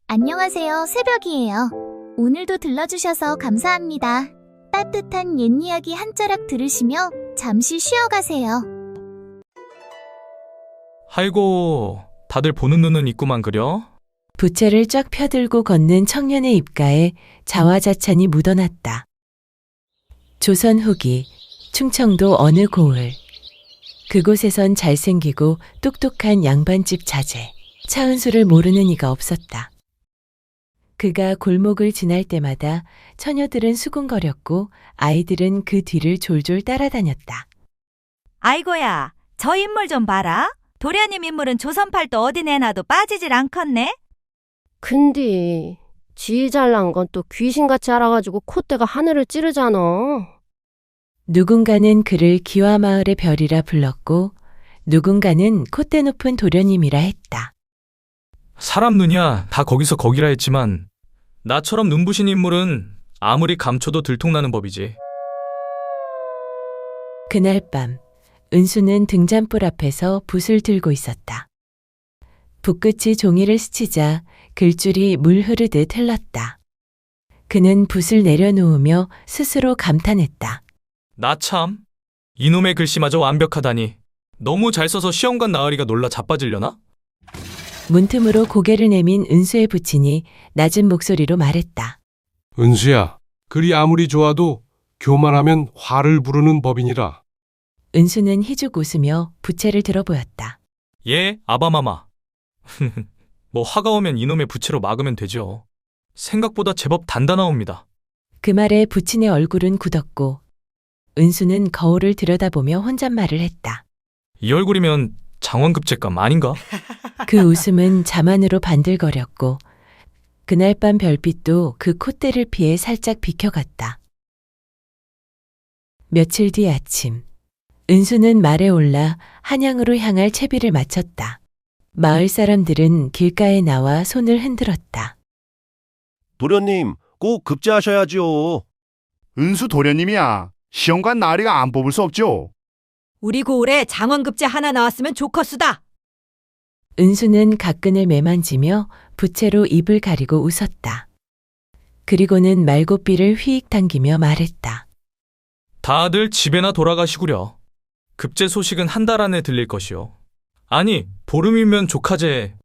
안녕하세요. 새벽이에요. 오늘도 들러주셔서 감사합니다. 따뜻한 옛 이야기 한 자락 들으시며 잠시 쉬어가세요. 아이고, 다들 보는 눈은 있구만 그려? 부채를 쫙 펴들고 걷는 청년의 입가에 자화자찬이 묻어났다. 조선 후기 충청도 어느 고을. 그곳에선 잘생기고 똑똑한 양반집 자제 차은수를 모르는 이가 없었다. 그가 골목을 지날 때마다 처녀들은 수군거렸고 아이들은 그 뒤를 졸졸 따라다녔다. 아이고야, 저 인물 좀 봐라. 도련님 인물은 조선팔도 어디 내놔도 빠지질 않겠네. 근데 지 잘난 건 또 귀신같이 알아가지고 콧대가 하늘을 찌르잖아. 누군가는 그를 기와마을의 별이라 불렀고 누군가는 콧대 높은 도련님이라 했다. 사람 눈이야 다 거기서 거기라 했지만 나처럼 눈부신 인물은 아무리 감춰도 들통나는 법이지. 그날 밤 은수는 등잔불 앞에서 붓을 들고 있었다. 붓끝이 종이를 스치자 글줄이 물 흐르듯 흘렀다. 그는 붓을 내려놓으며 스스로 감탄했다. 나 참, 이놈의 글씨마저 완벽하다니. 너무 잘 써서 시험관 나으리가 놀라 자빠지려나? 문틈으로 고개를 내민 은수의 부친이 낮은 목소리로 말했다. 은수야, 글이 아무리 좋아도 교만하면 화를 부르는 법이니라. 은수는 희죽 웃으며 부채를 들어 보였다. 예, 아바마마. 뭐 화가 오면 이놈의 부채로 막으면 되죠. 생각보다 제법 단단하옵니다. 그 말에 부친의 얼굴은 굳었고 은수는 거울을 들여다보며 혼잣말을 했다. 이 얼굴이면 장원급제감 아닌가? 그 웃음은 자만으로 반들거렸고 그날 밤 별빛도 그 콧대를 피해 살짝 비켜갔다. 며칠 뒤 아침 은수는 말에 올라 한양으로 향할 채비를 마쳤다. 마을 사람들은 길가에 나와 손을 흔들었다. 도련님, 꼭 급제하셔야지요. 은수 도련님이야. 시험관 나으리가 안 뽑을 수 없죠. 우리 고을에 장원급제 하나 나왔으면 좋겠수다. 은수는 가끈을 매만지며 부채로 입을 가리고 웃었다. 그리고는 말고삐를 휘익 당기며 말했다. 다들 집에나 돌아가시구려. 급제 소식은 한 달 안에 들릴 것이요. 아니, 보름이면 조카제.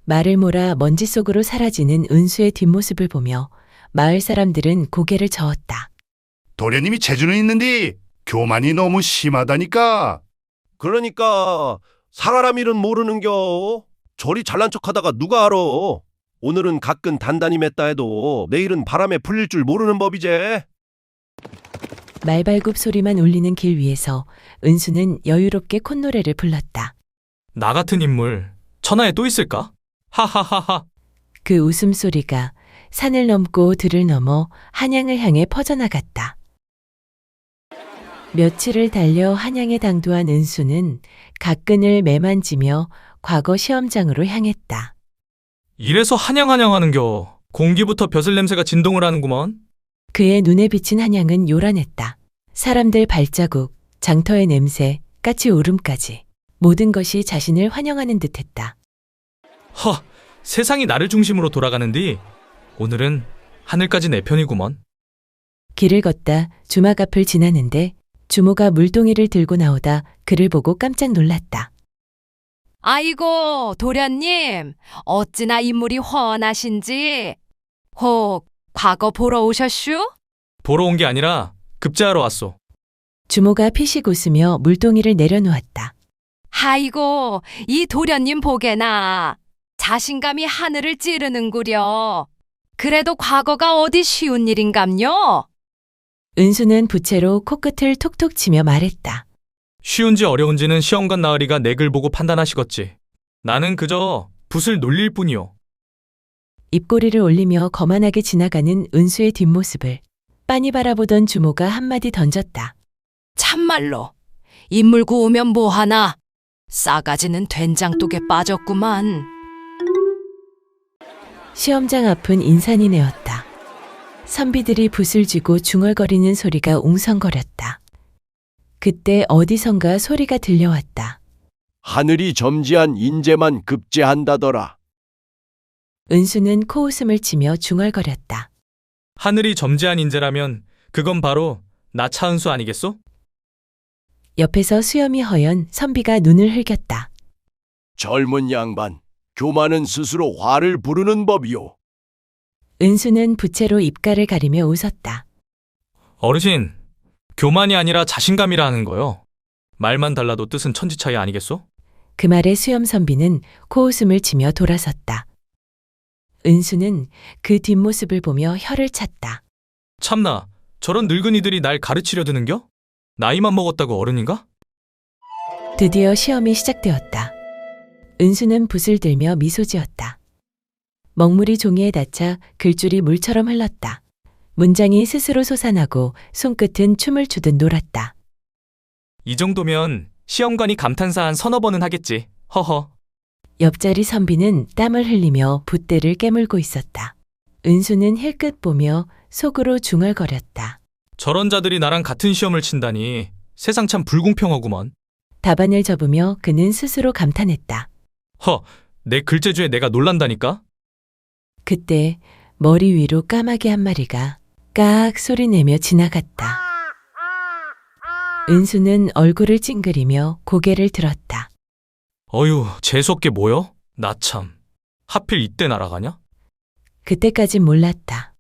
말을 몰아 먼지 속으로 사라지는 은수의 뒷모습을 보며 마을 사람들은 고개를 저었다. 도련님이 재주는 있는데 교만이 너무 심하다니까. 그러니까 사람 일은 모르는겨. 저리 잘난 척하다가 누가 알아. 오늘은 가끔 단단히 맸다 해도 내일은 바람에 풀릴 줄 모르는 법이제. 말발굽 소리만 울리는 길 위에서 은수는 여유롭게 콧노래를 불렀다. 나 같은 인물 천하에 또 있을까? 하하하하. 그 웃음소리가 산을 넘고 들을 넘어 한양을 향해 퍼져나갔다. 며칠을 달려 한양에 당도한 은수는 가끈을 매만지며 과거 시험장으로 향했다. 이래서 한양 하는겨. 공기부터 벼슬 냄새가 진동을 하는구먼. 그의 눈에 비친 한양은 요란했다. 사람들 발자국, 장터의 냄새, 까치 울음까지 모든 것이 자신을 환영하는 듯했다. 허, 세상이 나를 중심으로 돌아가는디 오늘은 하늘까지 내 편이구먼. 길을 걷다 주막 앞을 지나는데 주모가 물동이를 들고 나오다 그를 보고 깜짝 놀랐다. 아이고, 도련님, 어찌나 인물이 훤하신지. 혹 과거 보러 오셨슈? 보러 온 게 아니라 급제하러 왔소. 주모가 피식 웃으며 물동이를 내려놓았다. 아이고, 이 도련님 보게나. 자신감이 하늘을 찌르는구려. 그래도 과거가 어디 쉬운 일인감요? 은수는 부채로 코끝을 톡톡 치며 말했다. 쉬운지 어려운지는 시험관 나으리가 내 글 보고 판단하시겠지. 나는 그저 붓을 놀릴 뿐이요. 입꼬리를 올리며 거만하게 지나가는 은수의 뒷모습을 빤히 바라보던 주모가 한마디 던졌다. 참말로, 인물 구우면 뭐하나. 싸가지는 된장독에 빠졌구만. 시험장 앞은 인산이 내었다. 선비들이 붓을 쥐고 중얼거리는 소리가 웅성거렸다. 그때 어디선가 소리가 들려왔다. 하늘이 점지한 인재만 급제한다더라. 은수는 코웃음을 치며 중얼거렸다. 하늘이 점지한 인재라면 그건 바로 나 차은수 아니겠소? 옆에서 수염이 허연 선비가 눈을 흘겼다. 젊은 양반, 교만은 스스로 화를 부르는 법이요. 은수는 부채로 입가를 가리며 웃었다. 어르신, 교만이 아니라 자신감이라 하는 거요. 말만 달라도 뜻은 천지차이 아니겠소? 그 말에 수염 선비는 코웃음을 치며 돌아섰다. 은수는 그 뒷모습을 보며 혀를 찼다. 참나, 저런 늙은이들이 날 가르치려 드는겨? 나이만 먹었다고 어른인가? 드디어 시험이 시작되었다. 은수는 붓을 들며 미소 지었다. 먹물이 종이에 닿자 글줄이 물처럼 흘렀다. 문장이 스스로 솟아나고 손끝은 춤을 추듯 놀았다. 이 정도면 시험관이 감탄사 한 서너 번은 하겠지. 허허. 옆자리 선비는 땀을 흘리며 붓대를 깨물고 있었다. 은수는 힐끗 보며 속으로 중얼거렸다. 저런 자들이 나랑 같은 시험을 친다니 세상 참 불공평하구먼. 답안을 접으며 그는 스스로 감탄했다. 내 글재주에 내가 놀란다니까? 그때 머리 위로 까마귀 한 마리가 깍 소리내며 지나갔다. 은수는 얼굴을 찡그리며 고개를 들었다. 어휴, 재수없게 뭐여? 나 참. 하필 이때 날아가냐? 그때까진 몰랐다.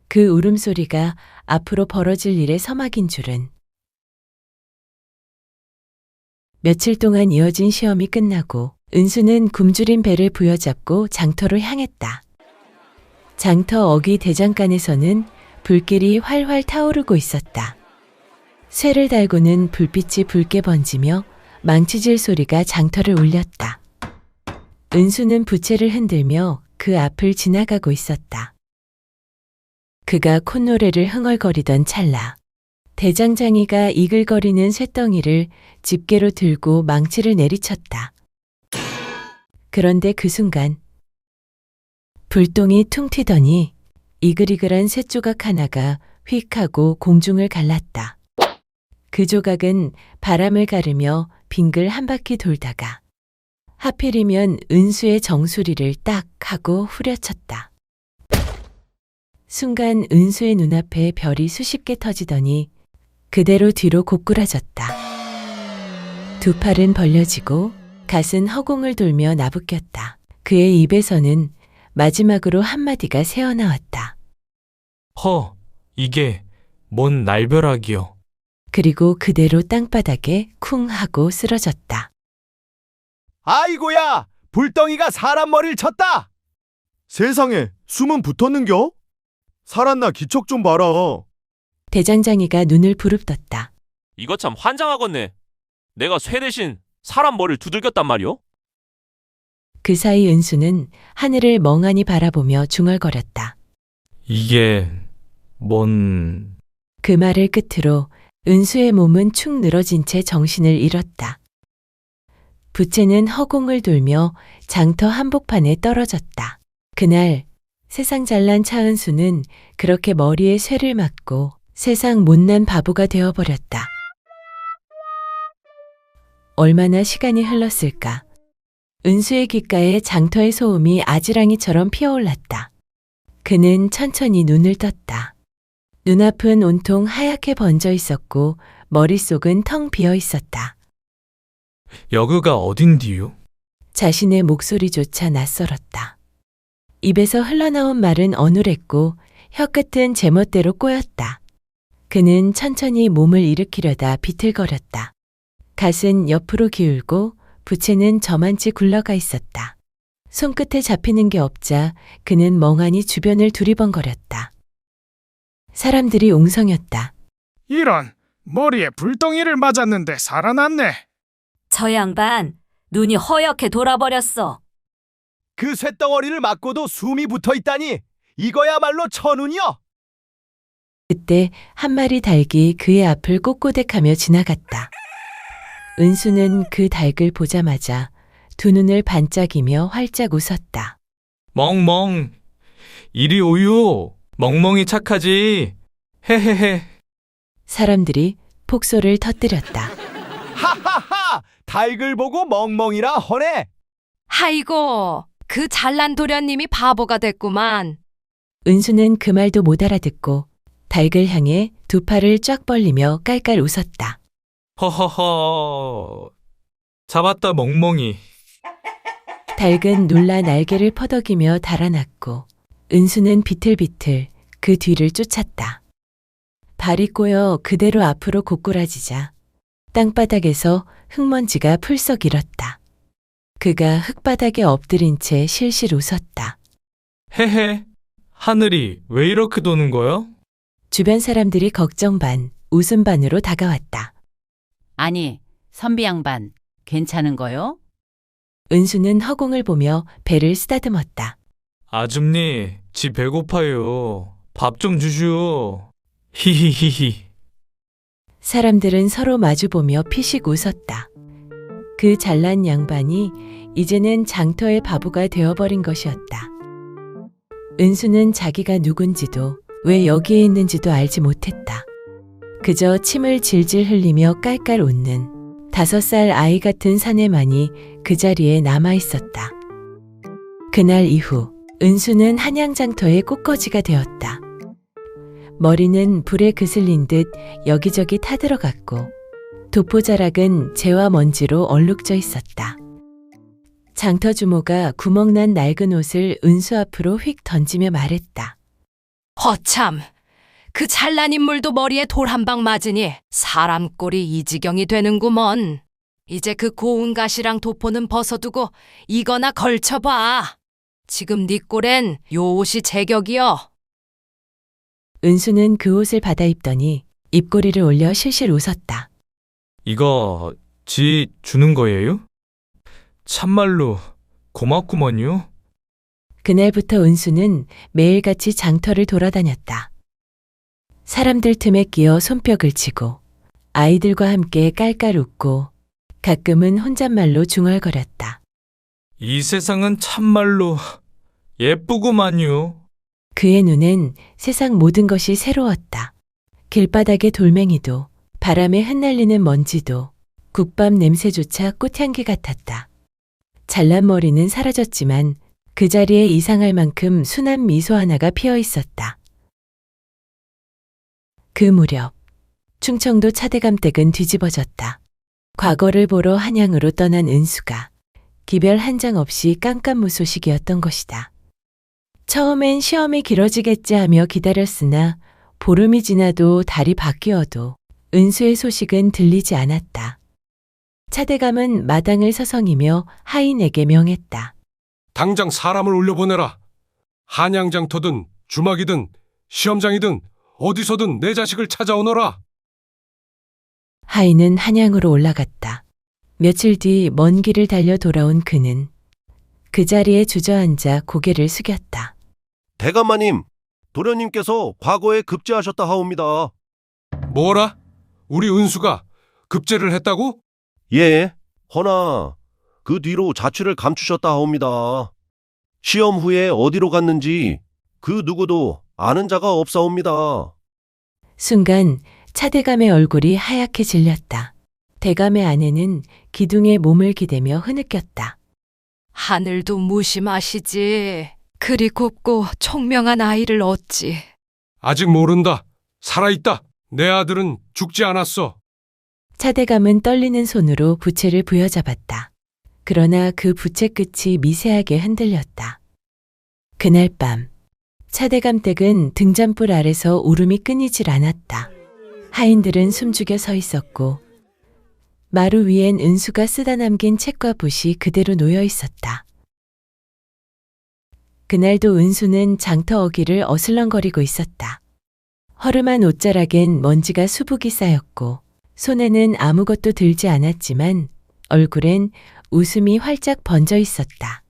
그 울음소리가 앞으로 벌어질 일의 서막인 줄은. 며칠 동안 이어진 시험이 끝나고 은수는 굶주린 배를 부여잡고 장터로 향했다. 장터 어귀 대장간에서는 불길이 활활 타오르고 있었다. 쇠를 달고는 불빛이 붉게 번지며 망치질 소리가 장터를 울렸다. 은수는 부채를 흔들며 그 앞을 지나가고 있었다. 그가 콧노래를 흥얼거리던 찰나 대장장이가 이글거리는 쇳덩이를 집게로 들고 망치를 내리쳤다. 그런데 그 순간 불똥이 퉁 튀더니 이글이글한 쇳조각 하나가 휙 하고 공중을 갈랐다. 그 조각은 바람을 가르며 빙글 한 바퀴 돌다가 하필이면 은수의 정수리를 딱 하고 후려쳤다. 순간 은수의 눈앞에 별이 수십 개 터지더니 그대로 뒤로 고꾸라졌다. 두 팔은 벌려지고 갓은 허공을 돌며 나부꼈다. 그의 입에서는 마지막으로 한마디가 새어나왔다. 이게 뭔 날벼락이여. 그리고 그대로 땅바닥에 쿵 하고 쓰러졌다. 아이고야! 불덩이가 사람 머리를 쳤다! 세상에, 숨은 붙었는겨? 살았나 기척 좀 봐라. 대장장이가 눈을 부릅떴다. 이거 참 환장하겠네. 내가 쇠 대신 사람 머리를 두들겼단 말이오? 그 사이 은수는 하늘을 멍하니 바라보며 중얼거렸다. 이게 뭔... 그 말을 끝으로 은수의 몸은 축 늘어진 채 정신을 잃었다. 부채는 허공을 돌며 장터 한복판에 떨어졌다. 그날 세상 잘난 차은수는 그렇게 머리에 쇠를 맞고 세상 못난 바보가 되어버렸다. 얼마나 시간이 흘렀을까. 은수의 귓가에 장터의 소음이 아지랑이처럼 피어올랐다. 그는 천천히 눈을 떴다. 눈앞은 온통 하얗게 번져 있었고 머릿속은 텅 비어 있었다. 여그가 어딘디유? 자신의 목소리조차 낯설었다. 입에서 흘러나온 말은 어눌했고 혀끝은 제멋대로 꼬였다. 그는 천천히 몸을 일으키려다 비틀거렸다. 갓은 옆으로 기울고 부채는 저만치 굴러가 있었다. 손끝에 잡히는 게 없자 그는 멍하니 주변을 두리번거렸다. 사람들이 웅성였다. 이런, 머리에 불덩이를 맞았는데 살아났네. 저 양반, 눈이 허옇게 돌아버렸어. 그 쇳덩어리를 맞고도 숨이 붙어 있다니 이거야말로 천운이여. 그때 한 마리 닭이 그의 앞을 꼬꼬댁하며 지나갔다. 은수는 그 닭을 보자마자 두 눈을 반짝이며 활짝 웃었다. 멍멍, 이리 오유. 멍멍이 착하지. 헤헤헤. 사람들이 폭소를 터뜨렸다. 하하하! 닭을 보고 멍멍이라 허네. 아이고, 그 잘난 도련님이 바보가 됐구만. 은수는 그 말도 못 알아듣고 닭을 향해 두 팔을 쫙 벌리며 깔깔 웃었다. 허허허. 잡았다 멍멍이. 닭은 놀라 날개를 퍼덕이며 달아났고 은수는 비틀비틀 그 뒤를 쫓았다. 발이 꼬여 그대로 앞으로 고꾸라지자 땅바닥에서 흙먼지가 풀썩 일었다. 그가 흙바닥에 엎드린 채 실실 웃었다. 헤헤. 하늘이 왜 이렇게 도는 거요? 주변 사람들이 걱정 반, 웃음 반으로 다가왔다. 아니, 선비 양반, 괜찮은 거요? 은수는 허공을 보며 배를 쓰다듬었다. 아줌니, 지 배고파요. 밥 좀 주시오. 히히히히. 사람들은 서로 마주보며 피식 웃었다. 그 잘난 양반이 이제는 장터의 바보가 되어버린 것이었다. 은수는 자기가 누군지도 왜 여기에 있는지도 알지 못했다. 그저 침을 질질 흘리며 깔깔 웃는 5살 아이 같은 사내만이 그 자리에 남아 있었다. 그날 이후 은수는 한양장터의 꽃거지가 되었다. 머리는 불에 그슬린 듯 여기저기 타들어갔고 도포자락은 재와 먼지로 얼룩져 있었다. 장터 주모가 구멍난 낡은 옷을 은수 앞으로 휙 던지며 말했다. 허참, 그 잘난 인물도 머리에 돌 한 방 맞으니 사람 꼴이 이 지경이 되는구먼. 이제 그 고운 가시랑 도포는 벗어두고 이거나 걸쳐봐. 지금 네 꼴엔 요 옷이 제격이여. 은수는 그 옷을 받아 입더니 입꼬리를 올려 실실 웃었다. 이거 지 주는 거예요? 참말로 고맙구먼요. 그날부터 은수는 매일같이 장터를 돌아다녔다. 사람들 틈에 끼어 손뼉을 치고 아이들과 함께 깔깔 웃고 가끔은 혼잣말로 중얼거렸다. 이 세상은 참말로 예쁘구만요. 그의 눈엔 세상 모든 것이 새로웠다. 길바닥의 돌멩이도 바람에 흩날리는 먼지도 국밥 냄새조차 꽃향기 같았다. 잘난 머리는 사라졌지만 그 자리에 이상할 만큼 순한 미소 하나가 피어 있었다. 그 무렵 충청도 차대감댁은 뒤집어졌다. 과거를 보러 한양으로 떠난 은수가 기별 한 장 없이 깜깜무소식이었던 것이다. 처음엔 시험이 길어지겠지 하며 기다렸으나 보름이 지나도 달이 바뀌어도 은수의 소식은 들리지 않았다. 차대감은 마당을 서성이며 하인에게 명했다. 당장 사람을 올려보내라. 한양장터든 주막이든 시험장이든 어디서든 내 자식을 찾아오너라. 하인은 한양으로 올라갔다. 며칠 뒤 먼 길을 달려 돌아온 그는 그 자리에 주저앉아 고개를 숙였다. 대감마님, 도련님께서 과거에 급제하셨다 하옵니다. 뭐라? 우리 은수가 급제를 했다고? 예, 허나 그 뒤로 자취를 감추셨다 하옵니다. 시험 후에 어디로 갔는지 그 누구도 아는 자가 없사옵니다. 순간 차대감의 얼굴이 하얗게 질렸다. 대감의 아내는 기둥에 몸을 기대며 흐느꼈다. 하늘도 무심하시지. 그리 곱고 총명한 아이를 얻지. 아직 모른다. 살아있다. 내 아들은 죽지 않았어. 차대감은 떨리는 손으로 부채를 부여잡았다. 그러나 그 부채 끝이 미세하게 흔들렸다. 그날 밤 차대감 댁은 등잔불 아래서 울음이 끊이질 않았다. 하인들은 숨죽여 서 있었고 마루 위엔 은수가 쓰다 남긴 책과 붓이 그대로 놓여 있었다. 그날도 은수는 장터 어귀를 어슬렁거리고 있었다. 허름한 옷자락엔 먼지가 수북이 쌓였고 손에는 아무것도 들지 않았지만 얼굴엔 웃음이 활짝 번져 있었다.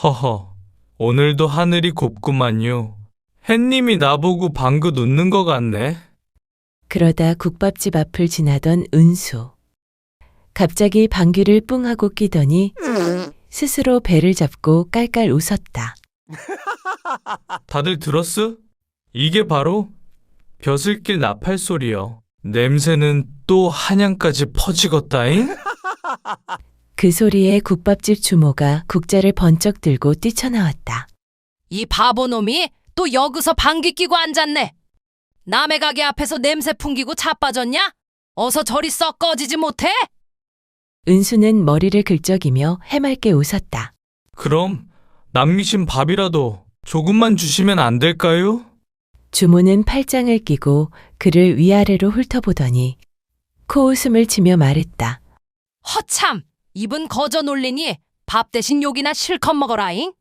허허, 오늘도 하늘이 곱구만요. 햇님이 나보고 방긋 웃는 것 같네. 그러다 국밥집 앞을 지나던 은수. 갑자기 방귀를 뿡 하고 끼더니 스스로 배를 잡고 깔깔 웃었다. 다들 들었어? 이게 바로 벼슬길 나팔 소리요. 냄새는 또 한양까지 퍼지겄다잉? 그 소리에 국밥집 주모가 국자를 번쩍 들고 뛰쳐나왔다. 이 바보놈이 또 여기서 방귀 끼고 앉았네. 남의 가게 앞에서 냄새 풍기고 자빠졌냐? 어서 저리 썩 꺼지지 못해? 은수는 머리를 긁적이며 해맑게 웃었다. 그럼 남기신 밥이라도 조금만 주시면 안 될까요? 주모는 팔짱을 끼고 그를 위아래로 훑어보더니 코웃음을 치며 말했다. 허참! 입은 거저 놀리니 밥 대신 욕이나 실컷 먹어라잉.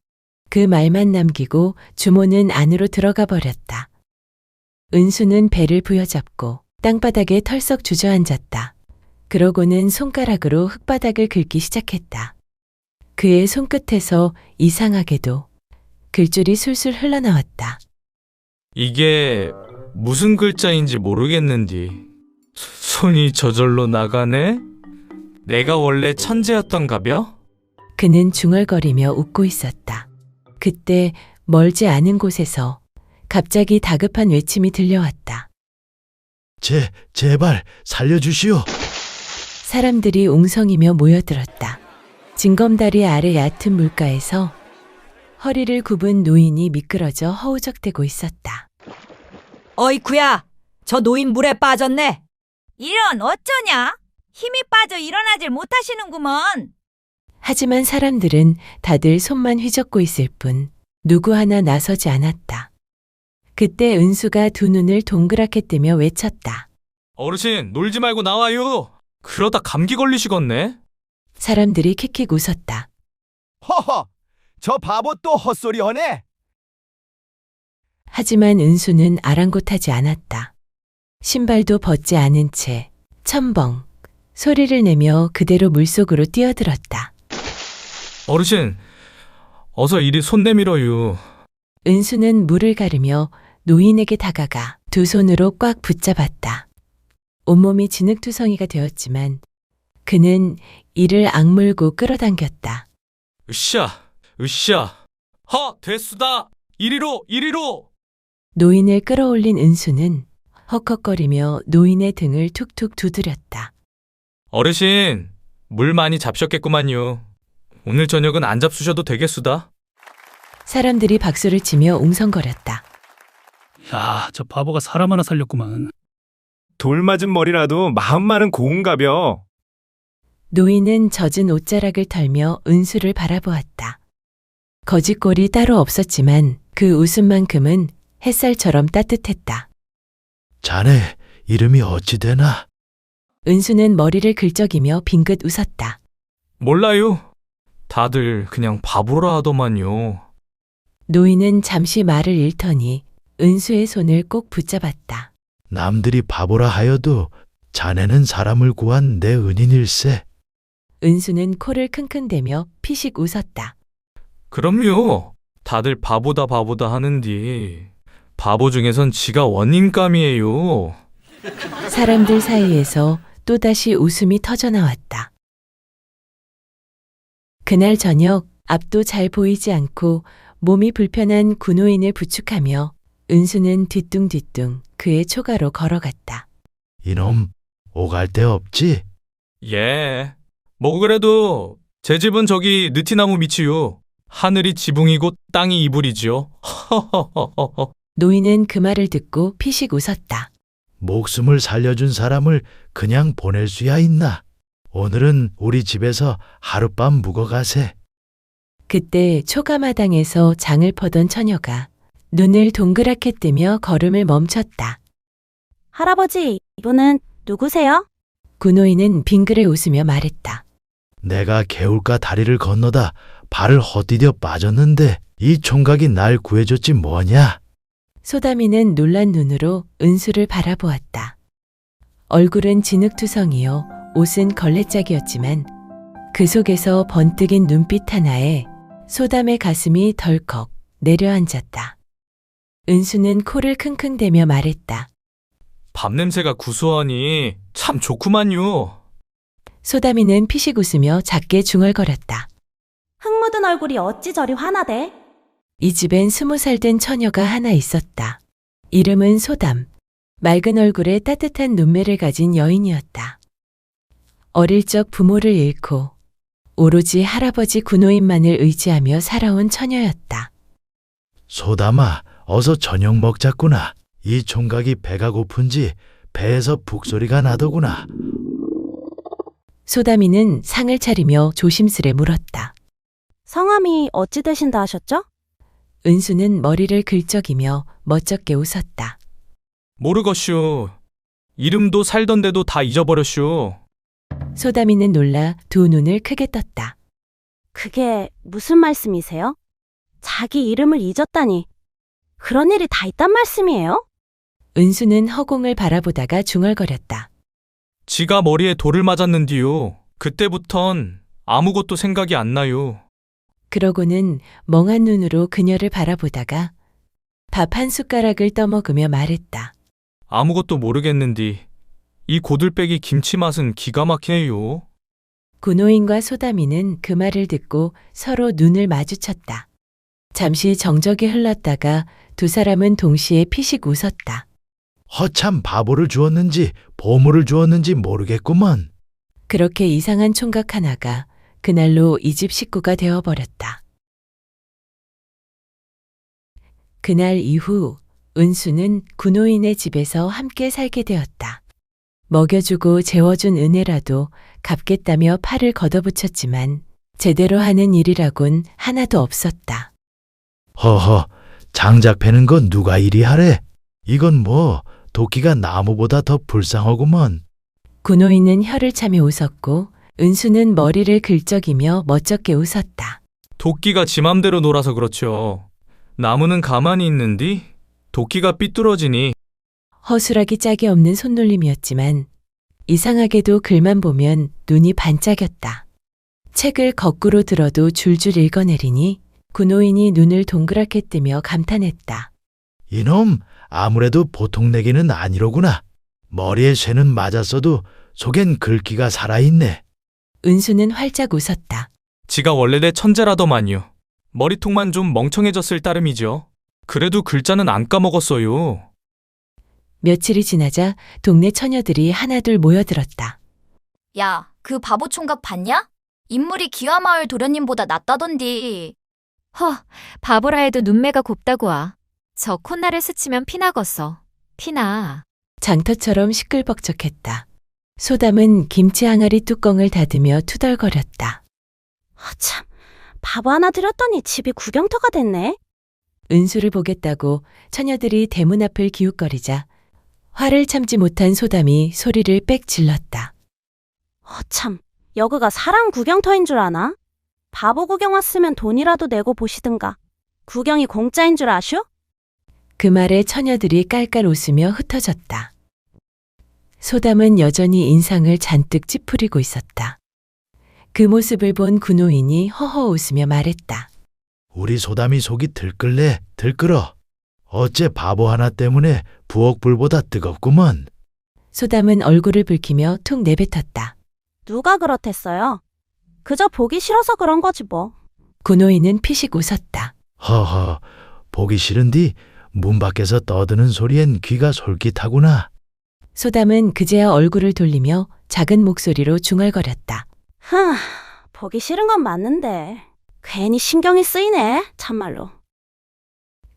그 말만 남기고 주모는 안으로 들어가 버렸다. 은수는 배를 부여잡고 땅바닥에 털썩 주저앉았다. 그러고는 손가락으로 흙바닥을 긁기 시작했다. 그의 손끝에서 이상하게도 글줄이 술술 흘러나왔다. 이게 무슨 글자인지 모르겠는디 손이 저절로 나가네? 내가 원래 천재였던가벼? 그는 중얼거리며 웃고 있었다. 그때 멀지 않은 곳에서 갑자기 다급한 외침이 들려왔다. 제발 살려주시오. 사람들이 웅성이며 모여들었다. 징검다리 아래 얕은 물가에서 허리를 굽은 노인이 미끄러져 허우적대고 있었다. 어이쿠야, 저 노인 물에 빠졌네. 이런 어쩌냐? 힘이 빠져 일어나질 못하시는구먼. 하지만 사람들은 다들 손만 휘젓고 있을 뿐 누구 하나 나서지 않았다. 그때 은수가 두 눈을 동그랗게 뜨며 외쳤다. 어르신, 놀지 말고 나와요. 그러다 감기 걸리시겠네. 사람들이 킥킥 웃었다. 허허! 저 바보 또 헛소리 하네. 하지만 은수는 아랑곳하지 않았다. 신발도 벗지 않은 채 첨벙 소리를 내며 그대로 물속으로 뛰어들었다. 어르신, 어서 이리 손 내밀어요. 은수는 물을 가르며 노인에게 다가가 두 손으로 꽉 붙잡았다. 온몸이 진흙투성이가 되었지만 그는 이를 악물고 끌어당겼다. 으쌰, 허, 됐수다. 이리로. 노인을 끌어올린 은수는 헉헉거리며 노인의 등을 툭툭 두드렸다. 어르신, 물 많이 잡셨겠구만요. 오늘 저녁은 안 잡수셔도 되겠수다. 사람들이 박수를 치며 웅성거렸다. 야, 저 바보가 사람 하나 살렸구만. 돌 맞은 머리라도 마음 많은 고운가벼. 노인은 젖은 옷자락을 털며 은수를 바라보았다. 거짓골이 따로 없었지만 그 웃음만큼은 햇살처럼 따뜻했다. 자네 이름이 어찌 되나? 은수는 머리를 긁적이며 빙긋 웃었다. 몰라요. 다들 그냥 바보라 하더만요. 노인은 잠시 말을 잃더니 은수의 손을 꼭 붙잡았다. 남들이 바보라 하여도 자네는 사람을 구한 내 은인일세. 은수는 코를 킁킁대며 피식 웃었다. 그럼요. 다들 바보다 하는디 바보 중에선 지가 원인감이에요. 사람들 사이에서 또다시 웃음이 터져나왔다. 그날 저녁 앞도 잘 보이지 않고 몸이 불편한 구노인을 부축하며 은수는 뒤뚱뒤뚱 그의 초가로 걸어갔다. 이놈 오갈 데 없지? 예. 뭐 그래도 제 집은 저기 느티나무 밑이요. 하늘이 지붕이고 땅이 이불이지요. 노인은 그 말을 듣고 피식 웃었다. 목숨을 살려준 사람을 그냥 보낼 수야 있나? 오늘은 우리 집에서 하룻밤 묵어 가세. 그때 초가마당에서 장을 퍼던 처녀가 눈을 동그랗게 뜨며 걸음을 멈췄다. 할아버지, 이분은 누구세요? 구노인은 빙그레 웃으며 말했다. 내가 개울가 다리를 건너다 발을 헛디뎌 빠졌는데 이 총각이 날 구해줬지 뭐냐? 소다미는 놀란 눈으로 은수를 바라보았다. 얼굴은 진흙투성이요, 옷은 걸레짝이었지만 그 속에서 번뜩인 눈빛 하나에 소담의 가슴이 덜컥 내려앉았다. 은수는 코를 킁킁대며 말했다. 밥 냄새가 구수하니 참 좋구만요. 소다미는 피식 웃으며 작게 중얼거렸다. 흙 묻은 얼굴이 어찌 저리 환하대? 이 집엔 20살 된 처녀가 하나 있었다. 이름은 소담. 맑은 얼굴에 따뜻한 눈매를 가진 여인이었다. 어릴 적 부모를 잃고 오로지 할아버지 군호인만을 의지하며 살아온 처녀였다. 소담아, 어서 저녁 먹자꾸나. 이 총각이 배가 고픈지 배에서 북소리가 나더구나. 소담이는 상을 차리며 조심스레 물었다. 성함이 어찌 되신다 하셨죠? 은수는 머리를 긁적이며 멋쩍게 웃었다. 모르것슈. 이름도 살던 데도 다 잊어버렸슈. 소담이는 놀라 두 눈을 크게 떴다. 그게 무슨 말씀이세요? 자기 이름을 잊었다니. 그런 일이 다 있단 말씀이에요? 은수는 허공을 바라보다가 중얼거렸다. 지가 머리에 돌을 맞았는디요. 그때부턴 아무것도 생각이 안 나요. 그러고는 멍한 눈으로 그녀를 바라보다가 밥 한 숟가락을 떠먹으며 말했다. 아무것도 모르겠는디. 이 고들빼기 김치 맛은 기가 막히네요. 군호인과 소담이는 그 말을 듣고 서로 눈을 마주쳤다. 잠시 정적이 흘렀다가 두 사람은 동시에 피식 웃었다. 허참 바보를 주었는지 보물을 주었는지 모르겠구먼. 그렇게 이상한 총각 하나가 그날로 이 집 식구가 되어버렸다. 그날 이후 은수는 군호인의 집에서 함께 살게 되었다. 먹여주고 재워준 은혜라도 갚겠다며 팔을 걷어붙였지만 제대로 하는 일이라곤 하나도 없었다. 허허, 장작 패는 건 누가 이리 하래? 이건 뭐 도끼가 나무보다 더 불쌍하구먼. 군호인은 혀를 차며 웃었고 은수는 머리를 긁적이며 멋쩍게 웃었다. 도끼가 지 맘대로 놀아서 그렇죠. 나무는 가만히 있는디 도끼가 삐뚤어지니. 허술하기 짝이 없는 손놀림이었지만 이상하게도 글만 보면 눈이 반짝였다. 책을 거꾸로 들어도 줄줄 읽어내리니 군호인이 눈을 동그랗게 뜨며 감탄했다. 이놈, 아무래도 보통 내기는 아니로구나. 머리에 쇠는 맞았어도 속엔 글귀가 살아있네. 은수는 활짝 웃었다. 지가 원래 내 천재라더만요. 머리통만 좀 멍청해졌을 따름이죠. 그래도 글자는 안 까먹었어요. 며칠이 지나자 동네 처녀들이 하나둘 모여들었다. 야, 그 바보 총각 봤냐? 인물이 기와마을 도련님보다 낫다던디. 바보라 해도 눈매가 곱다고 와. 저 콧날을 스치면 피나겄어. 피나. 장터처럼 시끌벅적했다. 소담은 김치 항아리 뚜껑을 닫으며 투덜거렸다. 참, 바보 하나 들였더니 집이 구경터가 됐네. 은수를 보겠다고 처녀들이 대문 앞을 기웃거리자 화를 참지 못한 소담이 소리를 빽 질렀다. 참, 여기가 사람 구경터인 줄 아나? 바보 구경 왔으면 돈이라도 내고 보시든가. 구경이 공짜인 줄 아슈? 그 말에 처녀들이 깔깔 웃으며 흩어졌다. 소담은 여전히 인상을 잔뜩 찌푸리고 있었다. 그 모습을 본 군호인이 허허 웃으며 말했다. 우리 소담이 속이 들끓네, 들끓어. 어째 바보 하나 때문에 부엌불보다 뜨겁구먼. 소담은 얼굴을 붉히며 툭 내뱉었다. 누가 그렇댔어요? 그저 보기 싫어서 그런 거지 뭐. 군호인은 피식 웃었다. 허허, 보기 싫은디 문 밖에서 떠드는 소리엔 귀가 솔깃하구나. 소담은 그제야 얼굴을 돌리며 작은 목소리로 중얼거렸다. 보기 싫은 건 맞는데 괜히 신경이 쓰이네, 참말로.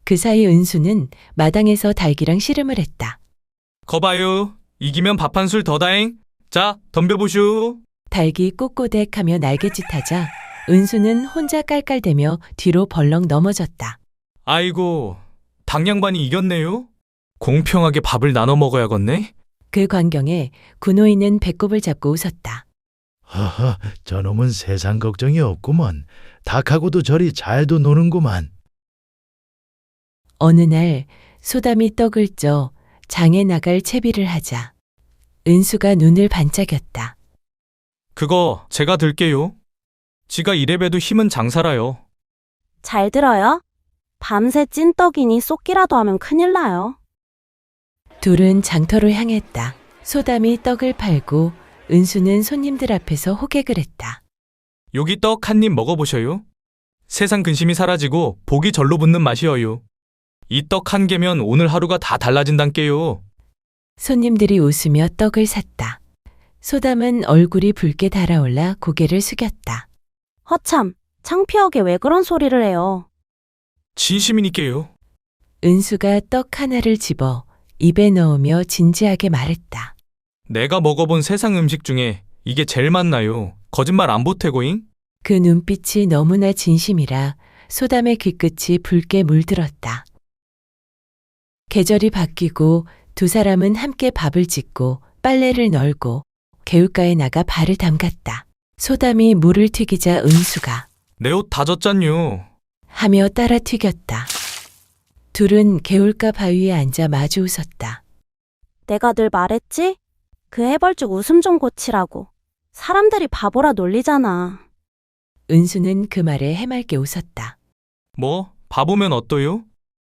그 사이 은수는 마당에서 닭이랑 씨름을 했다. 거봐요. 이기면 밥 한 술 더 다잉. 자, 덤벼보슈. 닭이 꼿꼿하며 날개짓하자 은수는 혼자 깔깔대며 뒤로 벌렁 넘어졌다. 아이고, 닭 양반이 이겼네요. 공평하게 밥을 나눠 먹어야겠네. 그 광경에 군호인은 배꼽을 잡고 웃었다. 허허, 저놈은 세상 걱정이 없구먼. 닭하고도 저리 잘도 노는구만. 어느 날 소담이 떡을 쪄 장에 나갈 채비를 하자 은수가 눈을 반짝였다. 그거 제가 들게요. 지가 이래봬도 힘은 장사라요. 잘 들어요. 밤새 찐 떡이니 쏟기라도 하면 큰일 나요. 둘은 장터로 향했다. 소담이 떡을 팔고 은수는 손님들 앞에서 호객을 했다. 여기 떡 한 입 먹어보셔요. 세상 근심이 사라지고 복이 절로 붙는 맛이어요. 이 떡 한 개면 오늘 하루가 다 달라진단께요. 손님들이 웃으며 떡을 샀다. 소담은 얼굴이 붉게 달아올라 고개를 숙였다. 허참, 창피하게 왜 그런 소리를 해요? 진심이니까요. 은수가 떡 하나를 집어 입에 넣으며 진지하게 말했다. 내가 먹어본 세상 음식 중에 이게 제일 맛나요. 거짓말 안 보태고잉? 그 눈빛이 너무나 진심이라 소담의 귀끝이 붉게 물들었다. 계절이 바뀌고 두 사람은 함께 밥을 짓고 빨래를 널고 개울가에 나가 발을 담갔다. 소담이 물을 튀기자 은수가 내 옷 다 젖잖요. 하며 따라 튀겼다. 둘은 개울가 바위에 앉아 마주 웃었다. 내가 늘 말했지? 그 해벌쭉 웃음 좀 고치라고. 사람들이 바보라 놀리잖아. 은수는 그 말에 해맑게 웃었다. 뭐 바보면 어떠요?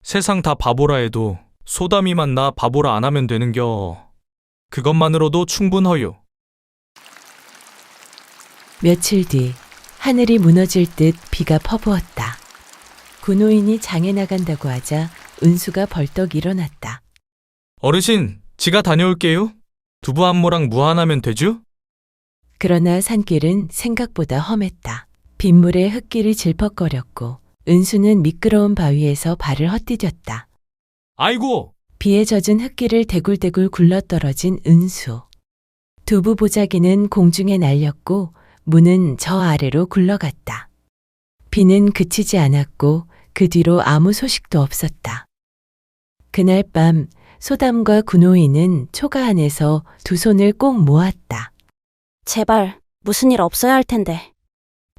세상 다 바보라 해도 소담이만 나 바보라 안 하면 되는겨. 그것만으로도 충분허요. 며칠 뒤 하늘이 무너질 듯 비가 퍼부었다. 군호인이 장에 나간다고 하자 은수가 벌떡 일어났다. 어르신, 지가 다녀올게요. 두부 한 모랑 무 하나면 되죠? 그러나 산길은 생각보다 험했다. 빗물에 흙길이 질퍽거렸고 은수는 미끄러운 바위에서 발을 헛디뎠다. 아이고! 비에 젖은 흙길을 대굴대굴 굴러떨어진 은수. 두부 보자기는 공중에 날렸고 무는 저 아래로 굴러갔다. 비는 그치지 않았고 그 뒤로 아무 소식도 없었다. 그날 밤 소담과 군호인은 초가 안에서 두 손을 꼭 모았다. 제발 무슨 일 없어야 할 텐데.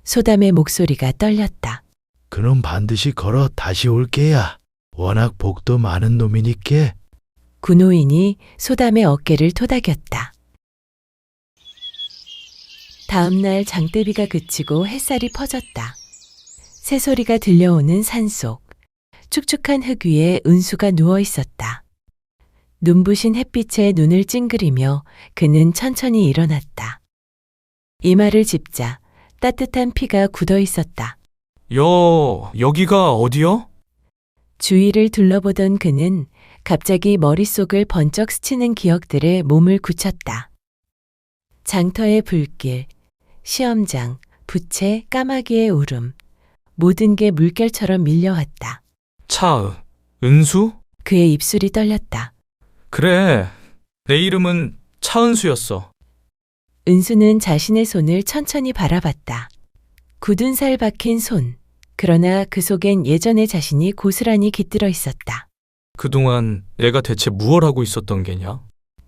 소담의 목소리가 떨렸다. 그놈 반드시 걸어 다시 올게야. 워낙 복도 많은 놈이니께. 군호인이 소담의 어깨를 토닥였다. 다음 날 장대비가 그치고 햇살이 퍼졌다. 새소리가 들려오는 산속. 축축한 흙 위에 은수가 누워 있었다. 눈부신 햇빛에 눈을 찡그리며 그는 천천히 일어났다. 이마를 짚자 따뜻한 피가 굳어 있었다. 여기가 어디요? 주위를 둘러보던 그는 갑자기 머릿속을 번쩍 스치는 기억들에 몸을 굳혔다. 장터의 불길, 시험장, 부채, 까마귀의 울음, 모든 게 물결처럼 밀려왔다. 은수? 그의 입술이 떨렸다. 그래, 내 이름은 차은수였어. 은수는 자신의 손을 천천히 바라봤다. 굳은 살 박힌 손. 그러나 그 속엔 예전의 자신이 고스란히 깃들어 있었다. 그동안 내가 대체 무얼 하고 있었던 게냐?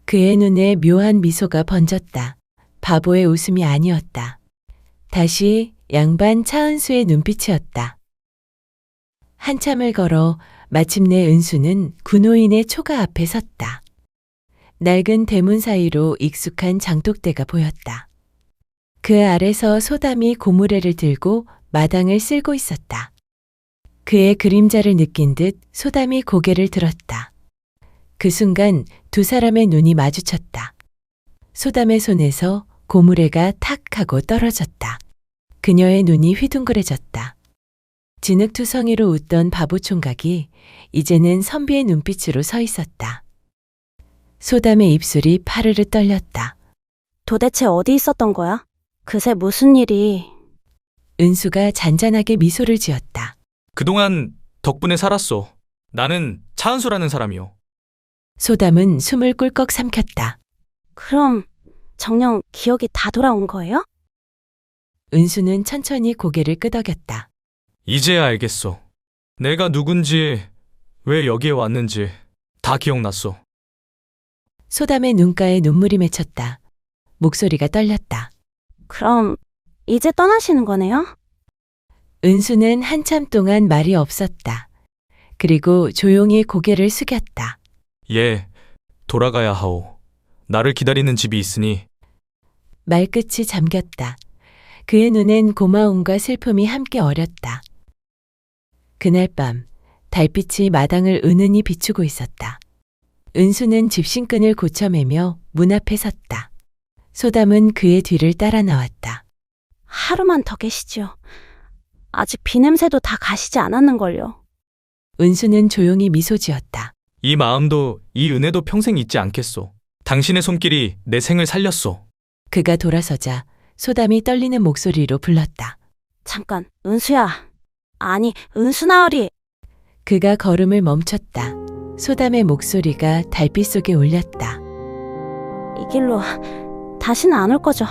그의 눈에 묘한 미소가 번졌다. 바보의 웃음이 아니었다. 다시 양반 차은수의 눈빛이었다. 한참을 걸어 마침내 은수는 군호인의 초가 앞에 섰다. 낡은 대문 사이로 익숙한 장독대가 보였다. 그 아래서 소담이 고무래를 들고 마당을 쓸고 있었다. 그의 그림자를 느낀 듯 소담이 고개를 들었다. 그 순간 두 사람의 눈이 마주쳤다. 소담의 손에서 고무래가 탁 하고 떨어졌다. 그녀의 눈이 휘둥그레졌다. 진흙투성이로 웃던 바보 총각이 이제는 선비의 눈빛으로 서 있었다. 소담의 입술이 파르르 떨렸다. 도대체 어디 있었던 거야? 그새 무슨 일이... 은수가 잔잔하게 미소를 지었다. 그동안 덕분에 살았어. 나는 차은수라는 사람이요. 소담은 숨을 꿀꺽 삼켰다. 그럼 정녕 기억이 다 돌아온 거예요? 은수는 천천히 고개를 끄덕였다. 이제야 알겠어. 내가 누군지, 왜 여기에 왔는지 다 기억났어. 소담의 눈가에 눈물이 맺혔다. 목소리가 떨렸다. 그럼 이제 떠나시는 거네요? 은수는 한참 동안 말이 없었다. 그리고 조용히 고개를 숙였다. 예, 돌아가야 하오. 나를 기다리는 집이 있으니. 말끝이 잠겼다. 그의 눈엔 고마움과 슬픔이 함께 어렸다. 그날 밤 달빛이 마당을 은은히 비추고 있었다. 은수는 집신끈을 고쳐매며 문 앞에 섰다. 소담은 그의 뒤를 따라 나왔다. 하루만 더 계시죠. 아직 비냄새도 다 가시지 않았는걸요. 은수는 조용히 미소 지었다. 이 마음도 이 은혜도 평생 잊지 않겠소. 당신의 손길이 내 생을 살렸소. 그가 돌아서자 소담이 떨리는 목소리로 불렀다. 잠깐, 은수야. 아니, 은수나으리. 그가 걸음을 멈췄다. 소담의 목소리가 달빛 속에 울렸다. 이 길로 다시는 안 올 거죠.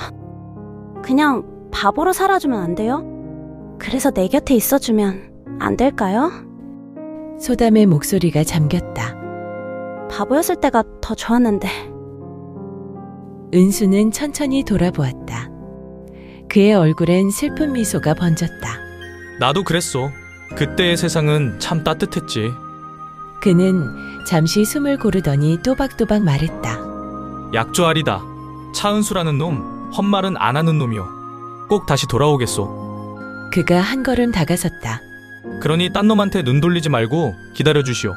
그냥 바보로 살아주면 안 돼요? 그래서 내 곁에 있어주면 안 될까요? 소담의 목소리가 잠겼다. 바보였을 때가 더 좋았는데. 은수는 천천히 돌아보았다. 그의 얼굴엔 슬픈 미소가 번졌다. 나도 그랬어. 그때의 세상은 참 따뜻했지. 그는 잠시 숨을 고르더니 또박또박 말했다. 약조아리다. 차은수라는 놈, 헛말은 안 하는 놈이요. 꼭 다시 돌아오겠소. 그가 한 걸음 다가섰다. 그러니 딴 놈한테 눈 돌리지 말고 기다려 주시오.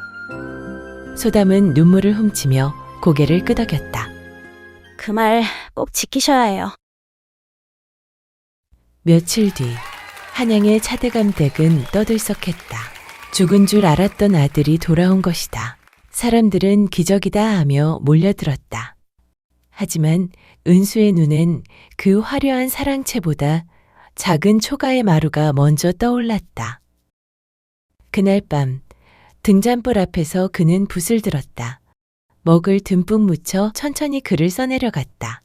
소담은 눈물을 훔치며 고개를 끄덕였다. 그 말 꼭 지키셔야 해요. 며칠 뒤 한양의 차대감 댁은 떠들썩했다. 죽은 줄 알았던 아들이 돌아온 것이다. 사람들은 기적이다 하며 몰려들었다. 하지만 은수의 눈엔 그 화려한 사랑채보다 작은 초가의 마루가 먼저 떠올랐다. 그날 밤 등잔불 앞에서 그는 붓을 들었다. 먹을 듬뿍 묻혀 천천히 글을 써내려갔다.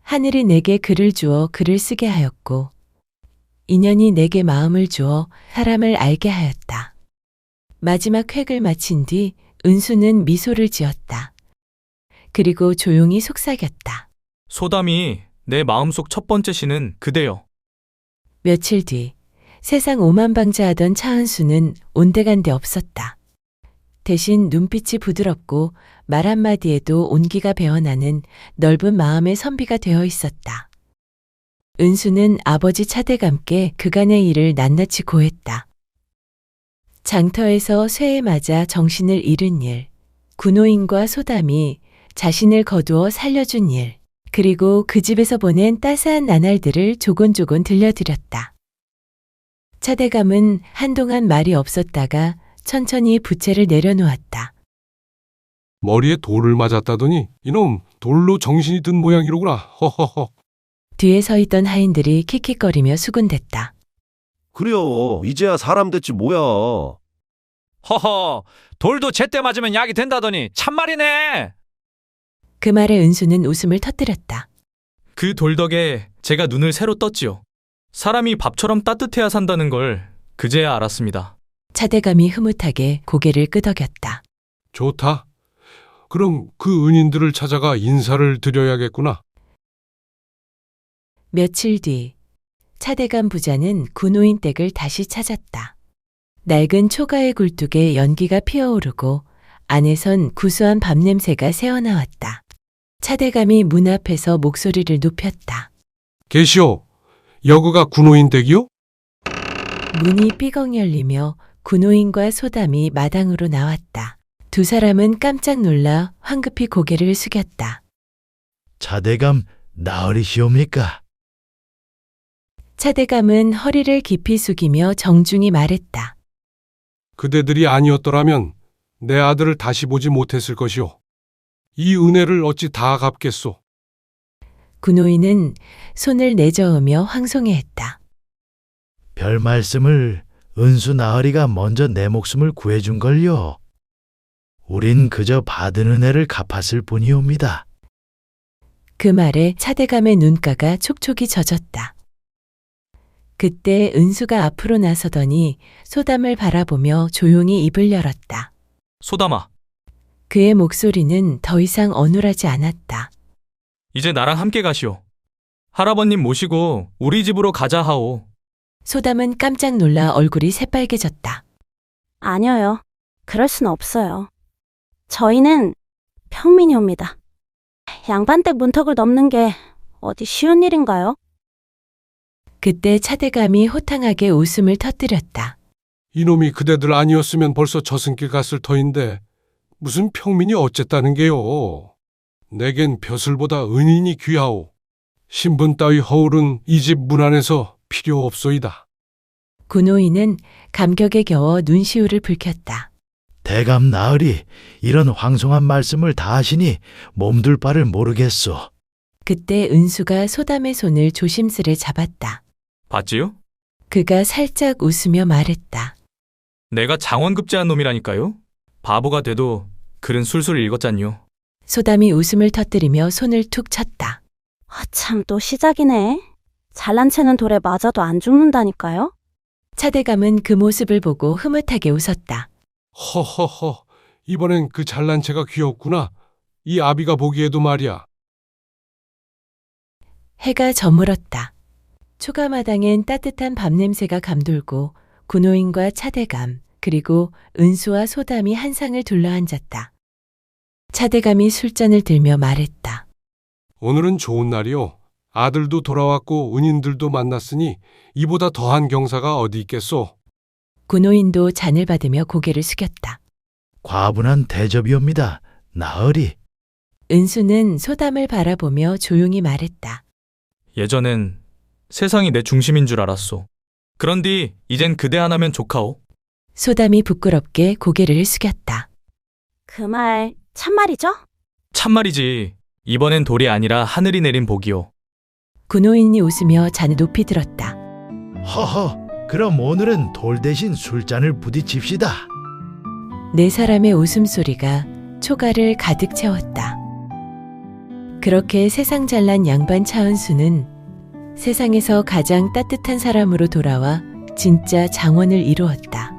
하늘이 내게 글을 주어 글을 쓰게 하였고 인연이 내게 마음을 주어 사람을 알게 하였다. 마지막 획을 마친 뒤 은수는 미소를 지었다. 그리고 조용히 속삭였다. 소담이 내 마음속 첫 번째 시는 그대여. 며칠 뒤 세상 오만방자하던 차은수는 온데간데 없었다. 대신 눈빛이 부드럽고 말 한마디에도 온기가 배어나는 넓은 마음의 선비가 되어 있었다. 은수는 아버지 차대감께 그간의 일을 낱낱이 고했다. 장터에서 쇠에 맞아 정신을 잃은 일, 군호인과 소담이 자신을 거두어 살려준 일, 그리고 그 집에서 보낸 따스한 나날들을 조곤조곤 들려드렸다. 차대감은 한동안 말이 없었다가 천천히 부채를 내려놓았다. 머리에 돌을 맞았다더니 이놈 돌로 정신이 든 모양이로구나. 허허허. 뒤에 서 있던 하인들이 킥킥거리며 수군댔다. 그래요. 이제야 사람 됐지 뭐야. 허허, 돌도 제때 맞으면 약이 된다더니 참말이네. 그 말에 은수는 웃음을 터뜨렸다. 그 돌 덕에 제가 눈을 새로 떴지요. 사람이 밥처럼 따뜻해야 산다는 걸 그제야 알았습니다. 차대감이 흐뭇하게 고개를 끄덕였다. 좋다. 그럼 그 은인들을 찾아가 인사를 드려야겠구나. 며칠 뒤 차대감 부자는 군호인 댁을 다시 찾았다. 낡은 초가의 굴뚝에 연기가 피어오르고 안에선 구수한 밥 냄새가 새어나왔다. 차대감이 문 앞에서 목소리를 높였다. 계시오. 여그가 군호인 댁이요? 문이 삐걱 열리며 군호인과 소담이 마당으로 나왔다. 두 사람은 깜짝 놀라 황급히 고개를 숙였다. 차대감 나으리시옵니까? 차대감은 허리를 깊이 숙이며 정중히 말했다. 그대들이 아니었더라면 내 아들을 다시 보지 못했을 것이오. 이 은혜를 어찌 다 갚겠소. 군호인은 손을 내저으며 황송해했다. 별 말씀을 은수 나으리가 먼저 내 목숨을 구해준 걸요. 우린 그저 받은 은혜를 갚았을 뿐이옵니다. 그 말에 차대감의 눈가가 촉촉이 젖었다. 그때 은수가 앞으로 나서더니 소담을 바라보며 조용히 입을 열었다. 소담아, 그의 목소리는 더 이상 어눌하지 않았다. 이제 나랑 함께 가시오. 할아버님 모시고 우리 집으로 가자 하오. 소담은 깜짝 놀라 얼굴이 새빨개졌다. 아니요. 그럴 순 없어요. 저희는 평민이옵니다. 양반댁 문턱을 넘는 게 어디 쉬운 일인가요? 그때 차대감이 호탕하게 웃음을 터뜨렸다. 이놈이 그대들 아니었으면 벌써 저승길 갔을 터인데 무슨 평민이 어쨌다는 게요. 내겐 벼슬보다 은인이 귀하오. 신분 따위 허울은 이 집 문 안에서 필요 없소이다. 군호인은 감격에 겨워 눈시울을 붉혔다. 대감 나으리 이런 황송한 말씀을 다 하시니 몸둘 바를 모르겠소. 그때 은수가 소담의 손을 조심스레 잡았다. 봤지요? 그가 살짝 웃으며 말했다. 내가 장원급제한 놈이라니까요. 바보가 돼도 글은 술술 읽었잖요. 소담이 웃음을 터뜨리며 손을 툭 쳤다. 참, 또 시작이네. 잘난 체는 돌에 맞아도 안 죽는다니까요? 차대감은 그 모습을 보고 흐뭇하게 웃었다. 허허허, 이번엔 그 잘난 체가 귀엽구나. 이 아비가 보기에도 말이야. 해가 저물었다. 초가마당엔 따뜻한 밥 냄새가 감돌고 군호인과 차대감 그리고 은수와 소담이 한상을 둘러앉았다. 차대감이 술잔을 들며 말했다. 오늘은 좋은 날이요. 아들도 돌아왔고 은인들도 만났으니 이보다 더한 경사가 어디 있겠소. 군호인도 잔을 받으며 고개를 숙였다. 과분한 대접이옵니다. 나으리. 은수는 소담을 바라보며 조용히 말했다. 예전엔 세상이 내 중심인 줄 알았소. 그런디 이젠 그대 하나면 좋카오. 소담이 부끄럽게 고개를 숙였다. 그 말 참말이죠? 참말이지. 이번엔 돌이 아니라 하늘이 내린 복이요. 군호인이 웃으며 잔을 높이 들었다. 허허, 그럼 오늘은 돌 대신 술잔을 부딪힙시다. 네 사람의 웃음소리가 초가를 가득 채웠다. 그렇게 세상 잘난 양반 차은수는 세상에서 가장 따뜻한 사람으로 돌아와 진짜 장원을 이루었다.